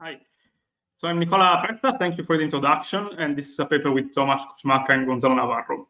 Hi. So I'm Nicola Prezza. Thank you for the introduction. And this is a paper with Tomasz, Kociumaka, and Gonzalo Navarro.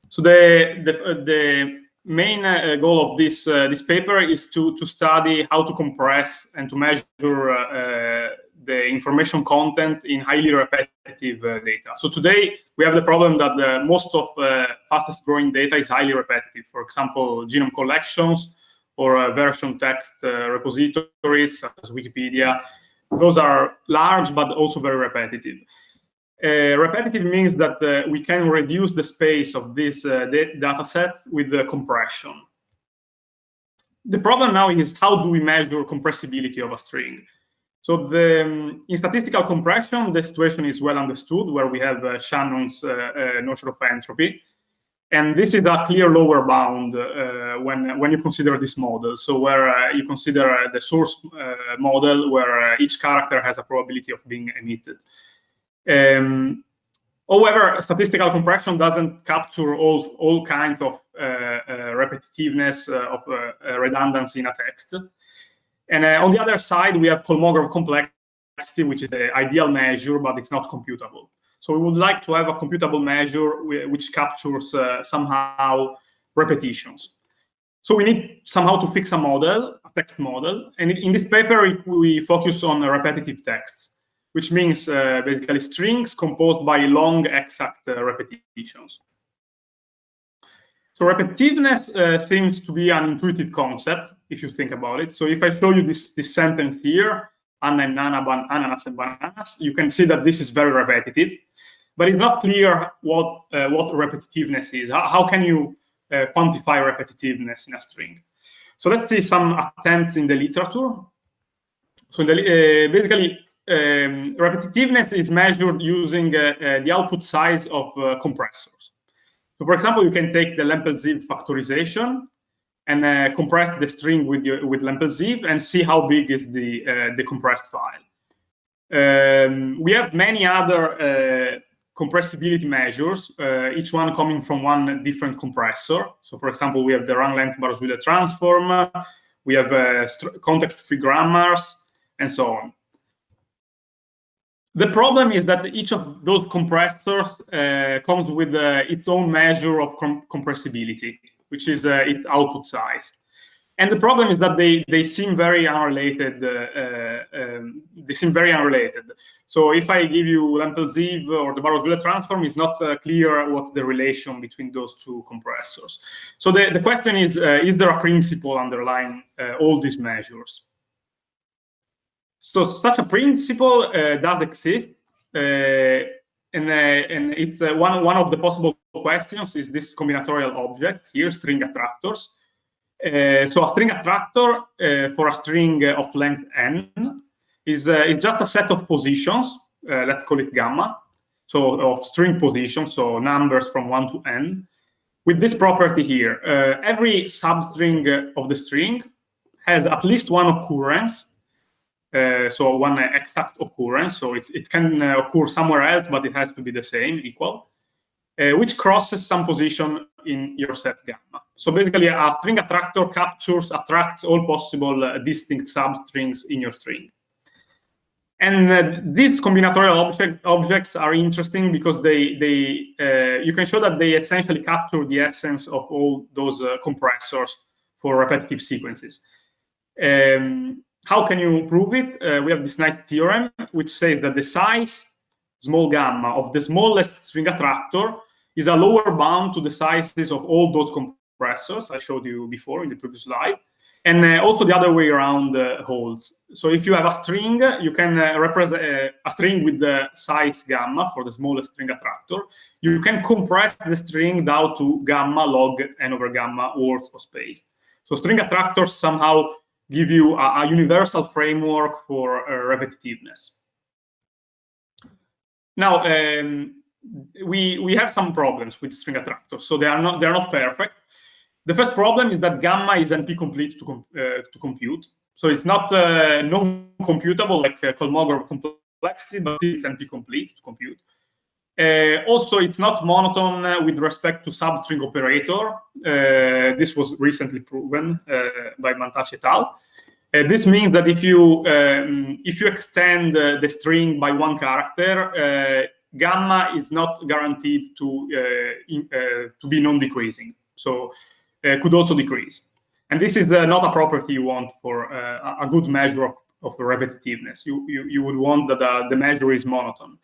So the main goal of this paper is to study how to compress and to measure the information content in highly repetitive data. So today we have the problem that most of fastest growing data is highly repetitive. For example, genome collections or version text repositories such as Wikipedia. Those are large but also very repetitive. Repetitive means that we can reduce the space of this data set with the compression. The problem now is how do we measure compressibility of a string? So in statistical compression, the situation is well understood, where we have Shannon's notion of entropy. And this is a clear lower bound when you consider this model. So where you consider the source model, where each character has a probability of being emitted. However, statistical compression doesn't capture all kinds of repetitiveness, of redundancy in a text. And on the other side, we have Kolmogorov complexity, which is the ideal measure, but it's not computable. So we would like to have a computable measure which captures somehow repetitions. So we need somehow to fix a model, a text model. And in this paper, we focus on repetitive texts, which means basically strings composed by long exact repetitions. So repetitiveness seems to be an intuitive concept, if you think about it. So if I show you this sentence here, Anna and Nana, ananas and bananas, you can see that this is very repetitive, but it's not clear what repetitiveness is. How can you quantify repetitiveness in a string? So let's see some attempts in the literature. So basically, repetitiveness is measured using the output size of compressors. So for example, you can take the Lempel-Ziv factorization and compress the string with Lempel-Ziv and see how big is the compressed file. We have many other compressibility measures, each one coming from one different compressor. So for example, we have the run length Barros-Wheeler transform, we have context-free grammars, and so on. The problem is that each of those compressors comes with its own measure of compressibility, which is its output size. And the problem is that they seem very unrelated. So if I give you Lempel-Ziv or the Barros-Wheeler transform, it's not clear what's the relation between those two compressors. So the question is there a principle underlying all these measures? So such a principle does exist, and it's one of the possible questions is this combinatorial object here, string attractors. So a string attractor for a string of length n is just a set of positions, let's call it gamma, so of string positions, so numbers from 1 to n, with this property here. Every substring of the string has at least one occurrence, so one exact occurrence, so it can occur somewhere else, but it has to be the same, equal, which crosses some position in your set gamma. So basically, a string attractor attracts all possible distinct substrings in your string. And these combinatorial objects are interesting because you can show that they essentially capture the essence of all those compressors for repetitive sequences. How can you prove it? We have this nice theorem which says that the size, small gamma, of the smallest string attractor is a lower bound to the sizes of all those compressors I showed you before in the previous slide. And also the other way around holds. So if you have a string, you can represent a string with the size gamma for the smallest string attractor. You can compress the string down to gamma log n over gamma words of space. So string attractors somehow give you a universal framework for repetitiveness. Now, we have some problems with string attractors, so they're not perfect. The first problem is that gamma is NP-complete to compute, so it's not non-computable like Kolmogorov complexity, but it's NP-complete to compute. Also, it's not monotone with respect to substring operator. This was recently proven by Mantaci et al. This means that if you extend the string by one character, gamma is not guaranteed to be non-decreasing, so could also decrease. And this is not a property you want for a good measure of repetitiveness. You would want that the measure is monotone.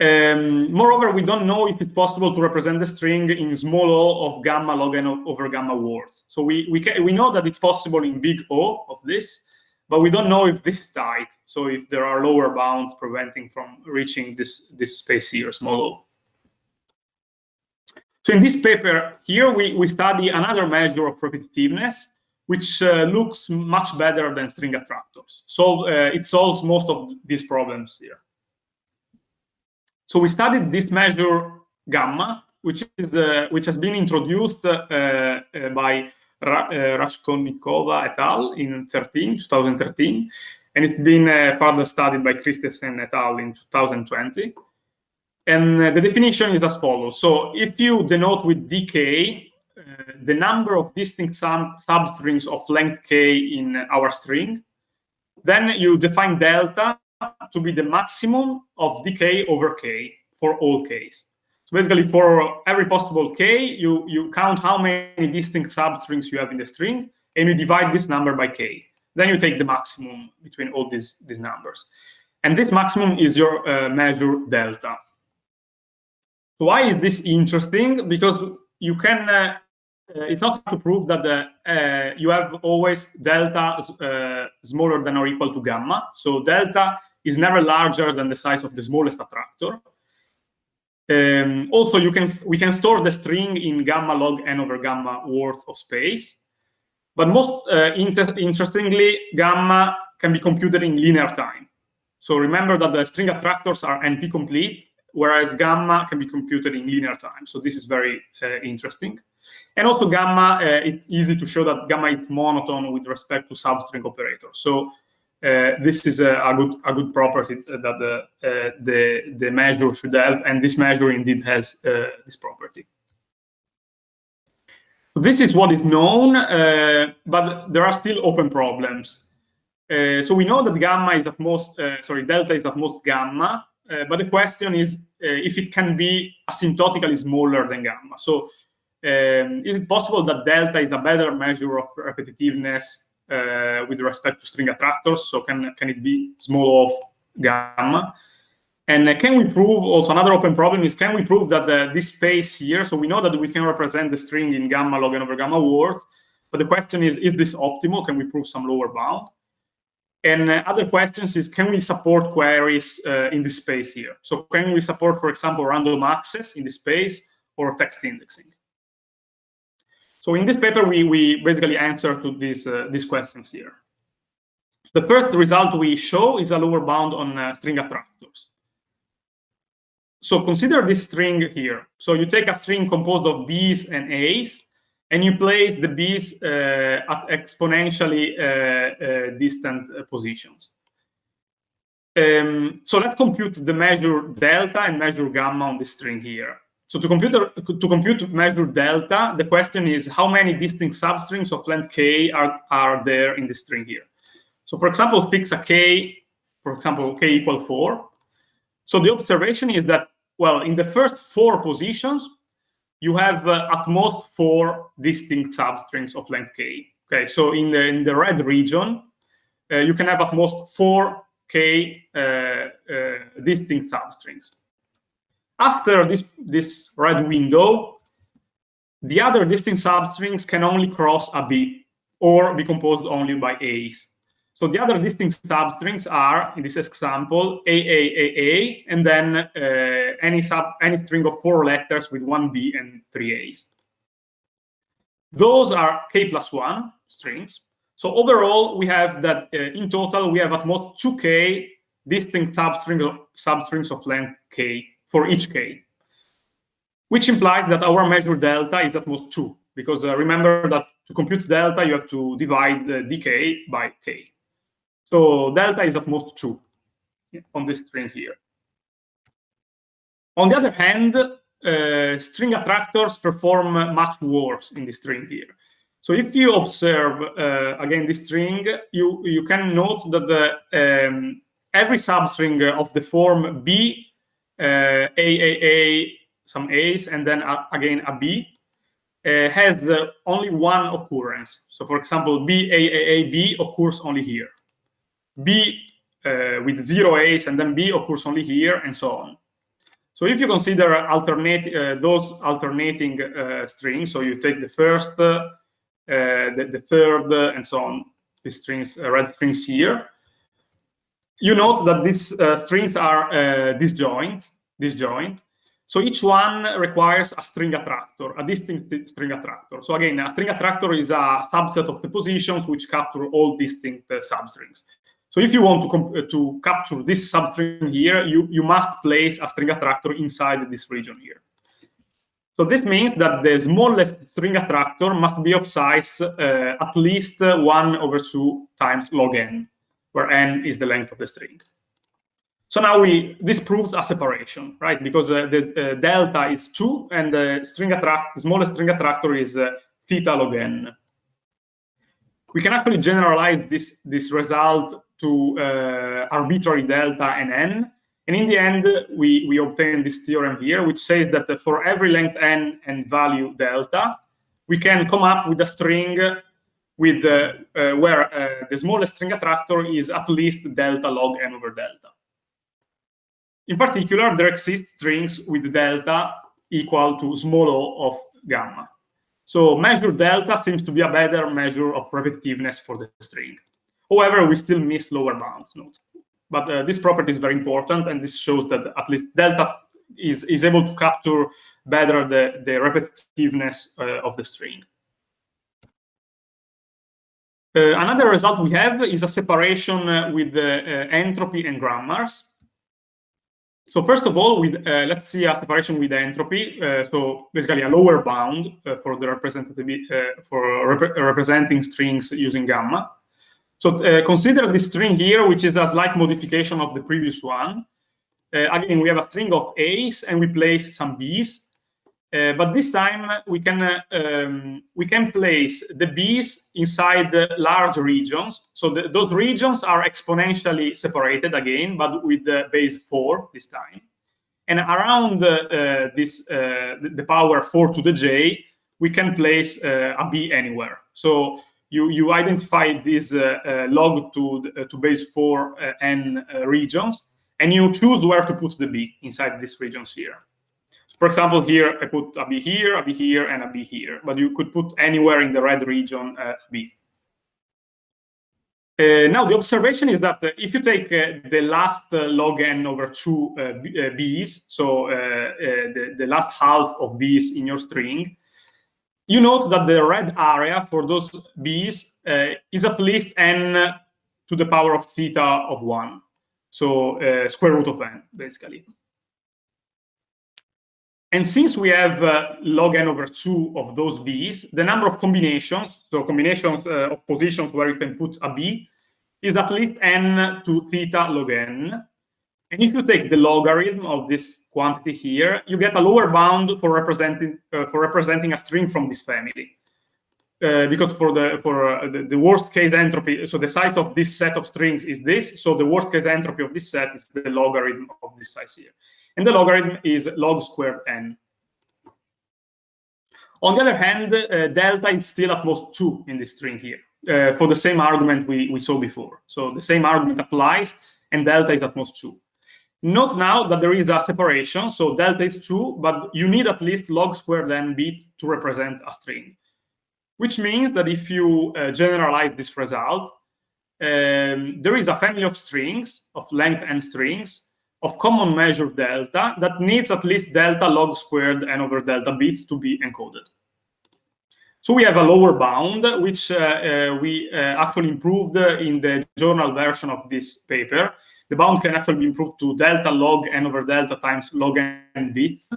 Moreover, we don't know if it's possible to represent the string in small o of gamma log n over gamma words. So we know that it's possible in big O of this, but we don't know if this is tight. So if there are lower bounds preventing from reaching this space here, small o. So in this paper here, we study another measure of repetitiveness, which looks much better than string attractors. So it solves most of these problems here. So we studied this measure gamma, which has been introduced by Rashkonikova et al. In 2013, and it's been further studied by Christensen et al. In 2020. And the definition is as follows. So if you denote with dk the number of distinct substrings of length k in our string, then you define delta to be the maximum of dk over k for all k's. So basically, for every possible k, you count how many distinct substrings you have in the string, and you divide this number by k. Then you take the maximum between all these numbers. And this maximum is your measure delta. So why is this interesting? Because you can, it's not to prove that you have always delta smaller than or equal to gamma. So delta is never larger than the size of the smallest attractor. Also, we can store the string in gamma log n over gamma words of space. But most interestingly, gamma can be computed in linear time. So remember that the string attractors are NP complete, whereas gamma can be computed in linear time. So this is very interesting. And also gamma, it's easy to show that gamma is monotone with respect to substring operators. So this is a good property that the measure should have, and this measure indeed has this property. This is what is known, but there are still open problems. So we know that gamma is at most, delta is at most gamma, but the question is if it can be asymptotically smaller than gamma. So is it possible that delta is a better measure of repetitiveness with respect to string attractors? So can it be small of gamma? And can we prove, also another open problem is, can we prove that this space here, so we know that we can represent the string in gamma log n over gamma words, but the question is this optimal? Can we prove some lower bound? And other questions is, can we support queries in this space here? So can we support, for example, random access in this space or text indexing? So in this paper, we basically answer to these questions here. The first result we show is a lower bound on string attractors. So consider this string here. So you take a string composed of B's and A's, and you place the B's at exponentially distant positions. So let's compute the measure delta and measure gamma on this string here. So to compute measure delta, the question is how many distinct substrings of length k are there in the string here. So for example, fix a k, for example, k equal 4. So the observation is that, well, in the first 4 positions, you have at most 4 distinct substrings of length k. Okay, so in the red region, you can have at most 4 k distinct substrings. After this red window, the other distinct substrings can only cross a B or be composed only by A's. So the other distinct substrings are, in this example, A, and then any string of 4 letters with 1 B and 3 A's. Those are k+1 strings. So overall, we have that in total, we have at most 2k distinct substrings of length k for each k, which implies that our measure delta is at most 2, because remember that to compute delta, you have to divide dk by k. So delta is at most 2 on this string here. On the other hand, string attractors perform much worse in this string here. So if you observe, again, this string, you can note that every substring of the form B, A, some A's, and then again a B, has only one occurrence. So for example, B occurs only here. B with 0 A's and then B occurs only here, and so on. So if you consider those alternating strings, so you take the first, the third, and so on, the strings, red strings here, you note that these strings are disjoint. So each one requires a string attractor, a distinct string attractor. So again, a string attractor is a subset of the positions which capture all distinct substrings. So if you want to capture this substring here, you must place a string attractor inside this region here. So this means that the smallest string attractor must be of size at least 1/2 times log n, where n is the length of the string. So now this proves a separation, right? Because the delta is 2, and the smallest string attractor is theta log n. We can actually generalize this result to arbitrary delta and n. And in the end, we obtain this theorem here, which says that for every length n and value delta, we can come up with a string with where the smallest string attractor is at least delta log n over delta. In particular, there exist strings with delta equal to small o of gamma. So measure delta seems to be a better measure of repetitiveness for the string. However, we still miss lower bounds. Note. But this property is very important, and this shows that at least delta is able to capture better the repetitiveness of the string. Another result we have is a separation with entropy and grammars. So first of all, let's see a separation with entropy. So basically a lower bound for the representing strings using gamma. So consider this string here, which is a slight modification of the previous one. Again, we have a string of A's and we place some B's. But this time we can place the B's inside the large regions. So those regions are exponentially separated again, but with the base 4 this time. And around the power 4 to the j, we can place a B anywhere. So you identify these log to base 4 n regions, and you choose where to put the B inside these regions here. For example, here I put a B here, and a B here, but you could put anywhere in the red region a B. Now the observation is that if you take the last log n over 2 B's, so the last half of B's in your string, you note that the red area for those B's is at least n to the power of theta of 1, so square root of n, basically. And since we have log n over 2 of those B's, the number of combinations, so combinations of positions where you can put a B, is at least n to theta log n. And if you take the logarithm of this quantity here, you get a lower bound for representing a string from this family. Because for the worst case entropy, so the size of this set of strings is this, so the worst case entropy of this set is the logarithm of this size here. And the logarithm is log squared n. On the other hand, delta is still at most 2 in this string here, for the same argument we saw before. So the same argument applies, and delta is at most 2. Note now that there is a separation, so delta is 2, but you need at least log squared n bits to represent a string. Which means that if you generalize this result, there is a family of strings, of length n strings, of common measure delta that needs at least delta log squared n over delta bits to be encoded. So we have a lower bound, which we actually improved in the journal version of this paper. The bound can actually be improved to delta log n over delta times log n bits.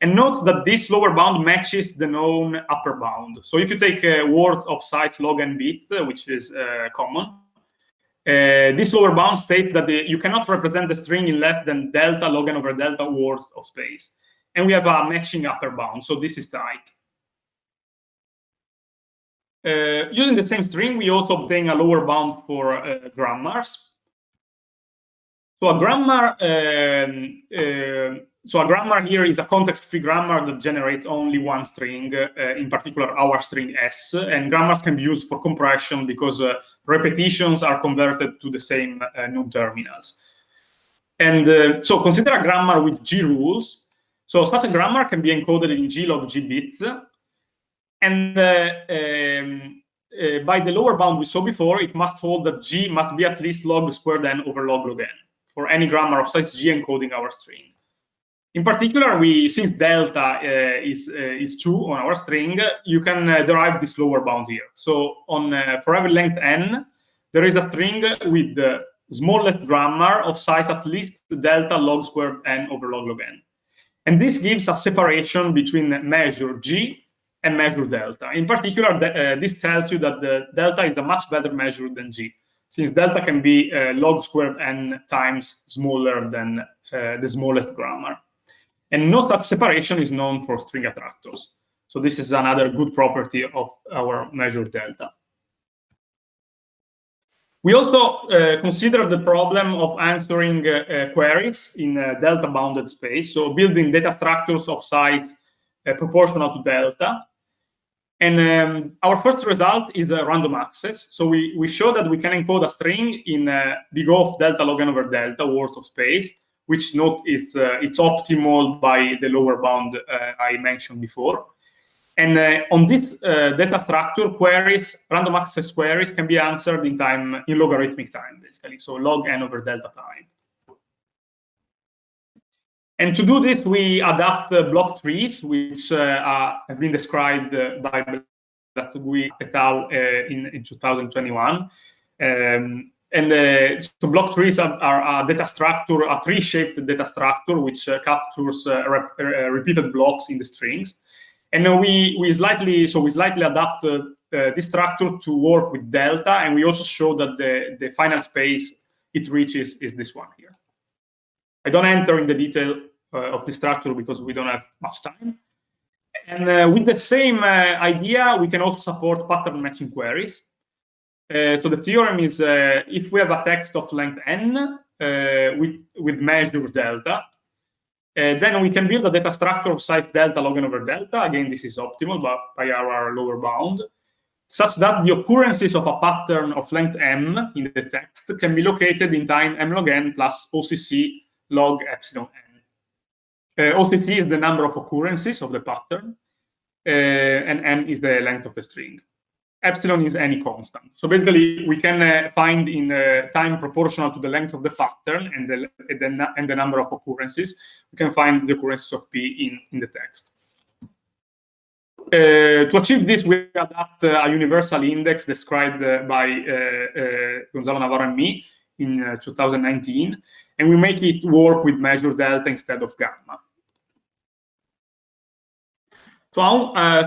And note that this lower bound matches the known upper bound. So if you take a word of size log n bits, which is common, this lower bound states that you cannot represent the string in less than delta log n over delta words of space. And we have a matching upper bound, so this is tight. using the same string, we also obtain a lower bound for grammars. So a grammar, here is a context-free grammar that generates only one string, in particular our string S. And grammars can be used for compression because repetitions are converted to the same non-terminals. And so consider a grammar with G rules. So such a grammar can be encoded in G log G bits. And by the lower bound we saw before, it must hold that G must be at least log squared n over log n for any grammar of size G encoding our string. In particular, since delta is true on our string, you can derive this lower bound here. So for every length n, there is a string with the smallest grammar of size at least delta log squared n over log n. And this gives a separation between measure G and measure delta. In particular, this tells you that the delta is a much better measure than G, since delta can be log squared n times smaller than the smallest grammar. And no such separation is known for string attractors. So this is another good property of our measure delta. We also consider the problem of answering queries in delta-bounded space, so building data structures of size proportional to delta. And our first result is a random access. So we show that we can encode a string in big O of delta log n over delta words of space, which note is it's optimal by the lower bound I mentioned before. And on this data structure, queries, random access queries can be answered in logarithmic time, basically. So log n over delta time. And to do this, we adapt block trees, which have been described by Blattogui et al. In 2021. So block trees are a data structure, a tree-shaped data structure, which captures repeated blocks in the strings. And we slightly adapt this structure to work with delta, and we also show that the final space it reaches is this one here. I don't enter in the detail of the structure because we don't have much time. And with the same idea, we can also support pattern matching queries. So the theorem is if we have a text of length n with measure delta, then we can build a data structure of size delta log n over delta. Again, this is optimal by our lower bound, such that the occurrences of a pattern of length m in the text can be located in time m log n plus OCC log epsilon n. OCC is the number of occurrences of the pattern, and n is the length of the string. Epsilon is any constant. So basically, we can find in time proportional to the length of the pattern and the number of occurrences. We can find the occurrences of P in the text. To achieve this, we adapt a universal index described by Gonzalo, Navarro, and me in 2019, and we make it work with measure delta instead of gamma. So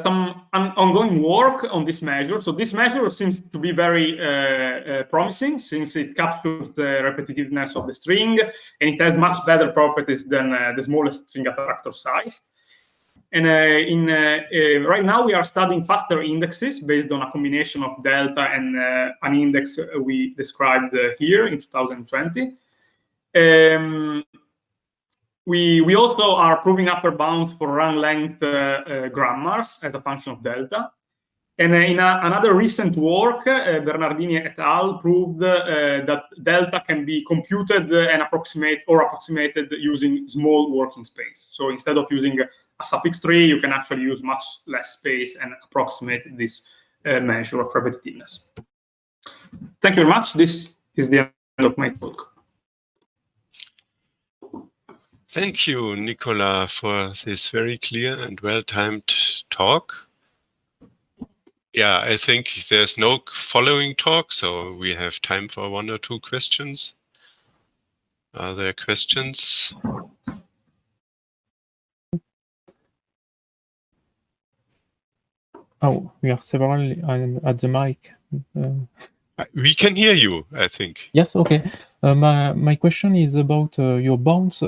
some ongoing work on this measure. So this measure seems to be very promising, since it captures the repetitiveness of the string, and it has much better properties than the smallest string attractor size. And right now we are studying faster indexes based on a combination of delta and an index we described here in 2020. We also are proving upper bounds for run length grammars as a function of delta. And in another recent work, Bernardini et al. Proved that delta can be computed and approximated using small working space. So instead of using a suffix tree, you can actually use much less space and approximate this measure of repetitiveness. Thank you very much. This is the end of my talk. Thank you, Nicola, for this very clear and well-timed talk. Yeah, I think there's no following talk, so we have time for 1 or 2 questions. Are there questions? Oh, we have several at the mic. We can hear you, I think. Yes, okay. My question is about your bounds.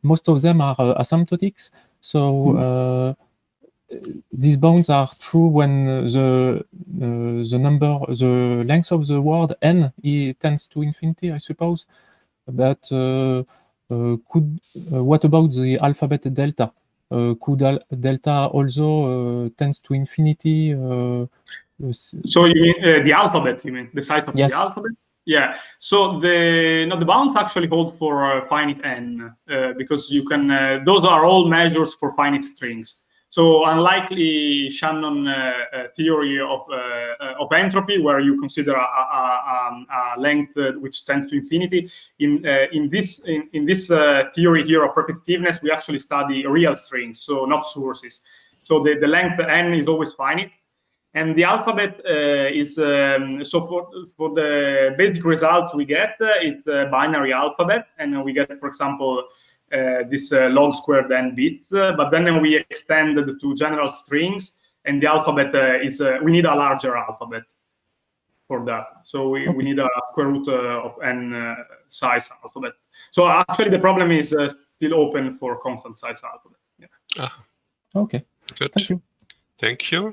Most of them are asymptotics. So these bounds are true when the length of the word n tends to infinity, I suppose. But what about the alphabet delta? Could delta also tends to infinity? So you mean the alphabet? You mean the size of Yes. the alphabet? Yeah. So the bounds actually hold for finite n because you can. Those are all measures for finite strings. So unlikely Shannon theory of entropy, where you consider a length which tends to infinity. In this theory here of repetitiveness, we actually study real strings, so not sources. So the length n is always finite. And the alphabet is so for the basic results we get, it's a binary alphabet, and we get, for example, this log squared n bits. But then we extend it to general strings, and the alphabet is we need a larger alphabet for that. So we need a square root of n size alphabet. So actually, the problem is still open for constant size alphabet. Yeah. Ah. Okay. Good. Thank you. Thank you.